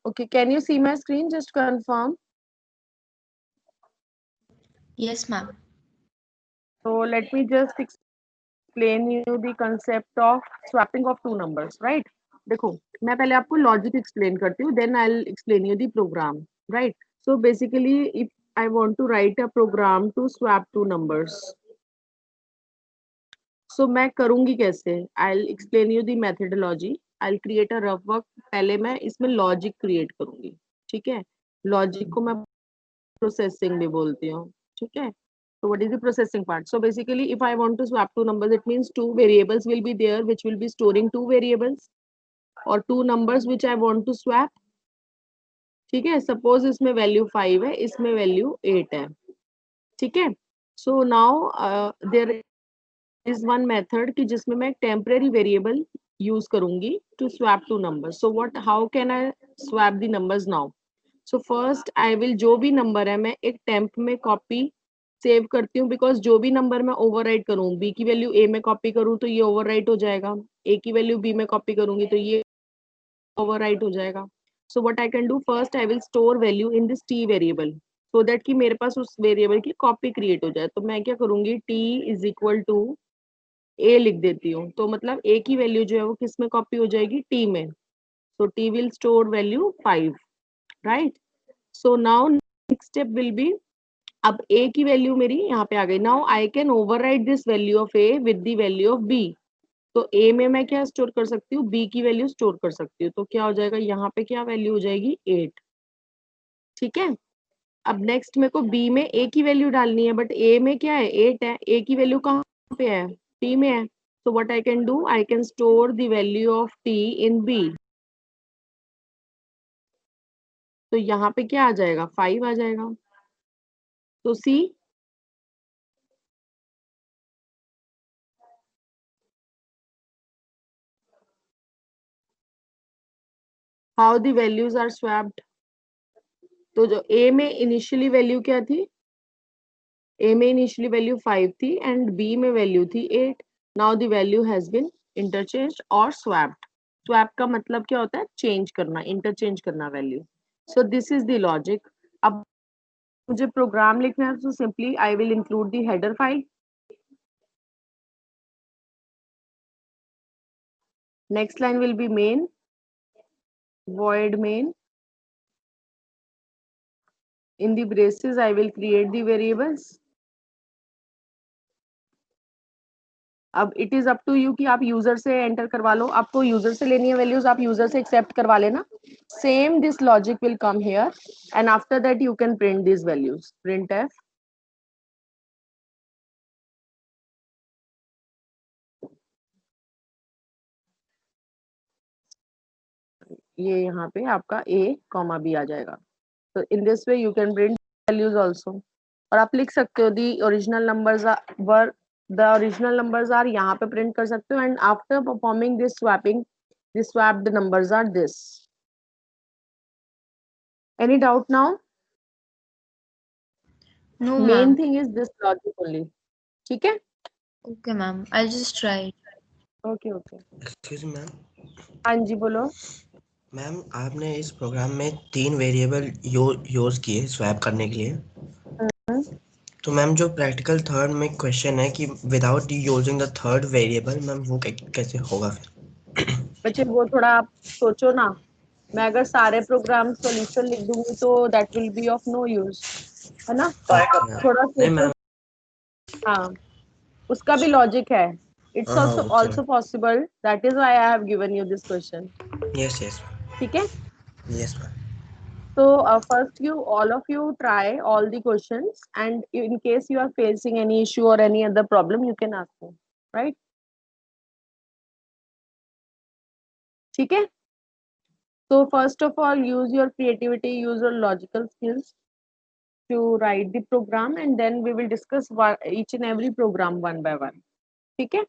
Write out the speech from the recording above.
Okay, can you see my screen? Just confirm. Yes, ma'am. So let me just explain you the concept of swapping of two numbers, right? देखो, मैं पहले आपको logic explain करती हूँ, then I'll explain you the program, right? So basically, if I want to write a program to swap two numbers, so मैं करूँगी कैसे? I'll explain you the methodology. I'll create a rough work. पहले मैं इसमें logic create करूँगी, ठीक है? Logic को मैं प्रोसेसिंग भी बोलती हूँ, ठीक है? So what is the processing part? So basically, if I want to swap two numbers, it means two variables will be there, which will be storing two variables or two numbers which I want to swap. ठीक है? Suppose इसमें value 5 है, इसमें value 8 है, ठीक है? So now there is one method कि जिसमें मैं temporary variable use करूँगी to swap two numbers. So what? How can I swap the numbers now? So first I will जो भी नंबर है मैं एक टेम्प में कॉपी सेव करती हूँ, बिकॉज जो भी नंबर मैं ओवरराइट करूँ, बी की वैल्यू ए में कॉपी करूँ तो ये ओवरराइट हो जाएगा, ए की वैल्यू बी में कॉपी करूंगी तो ये ओवरराइट हो जाएगा. So what I can do, first I will store value in this T variable so that कि मेरे पास उस वेरिएबल की कॉपी क्रिएट हो जाए. तो मैं क्या करूंगी, टी इज इक्वल टू ए लिख देती हूँ, तो मतलब ए की वैल्यू जो है वो किस में कॉपी हो जाएगी, टी में. So T will store value 5, right? So now next step will be, अब a की वैल्यू मेरी यहाँ पे आ गई. Now I can overwrite this value of a with the value of b. तो a में मैं क्या स्टोर कर सकती हूँ, b की वैल्यू स्टोर कर सकती हूँ. तो क्या हो जाएगा, यहाँ पे क्या वैल्यू हो जाएगी, 8. ठीक है. अब नेक्स्ट मेरे को b में a की वैल्यू डालनी है, बट a में क्या है, 8 है. a की वैल्यू कहाँ पे है, t में है. तो what I can do, I can store the value of t in b. तो यहाँ पे क्या आ जाएगा, 5 आ जाएगा. तो see how the values are swapped. तो जो a में इनिशियली वैल्यू क्या थी, a में इनिशियली वैल्यू 5 थी एंड b में वैल्यू थी 8. Now the value has been interchanged और स्वैप्ड. स्वैप का मतलब क्या होता है, चेंज करना, इंटरचेंज करना value. So this is the logic. अब मुझे प्रोग्राम लिखना है, तो simply I will include the header file. Next line will be main, void main. In the braces I will create the variables. अब it is up to you कि आप user से enter करवा लो. आपको यूजर से लेनी है वैल्यूज, आप यूजर से एक्सेप्ट करवा लेना. Same this logic will come here and after that you can print this values. Print F. ये यहाँ पे आपका ए कॉमा बी आ जाएगा. तो in this way you can print values also. और आप लिख सकते हो the original numbers were, the original numbers are, यहाँ पे प्रिंट कर सकते हो. And after performing this swapping, the swapped numbers are this. Any doubt now? No, Main ma'am. thing is this logic only. ठीक है? Okay, ma'am. I'll just try it. Okay, okay. Excuse me ma'am. हाँ जी बोलो. Ma'am आपने इस programme में 3 variable use किए swap करने के लिए. तो मैम जो प्रैक्टिकल थर्ड में क्वेश्चन है कि without using the third variable, ma'am वो कैसे होगा फिर? बच्चे वो थोड़ा आप सोचो ना. मैं अगर सारे प्रोग्राम सॉल्यूशन लिख दूंगी तो that will be of no use, है ना. थोड़ा नहीं सोचो. मैम. हाँ, उसका भी लॉजिक है. इट्स हाँ, okay also possible. That is why I have given you this question. Yes yes ठीक है. Yes ma'am. So first all of you try all the questions, and in case you are facing any issue or any other problem, you can ask me, right? ठीक है. So first of all, use your creativity, use your logical skills to write the program, and then we will discuss each and every program one by one. ठीक है.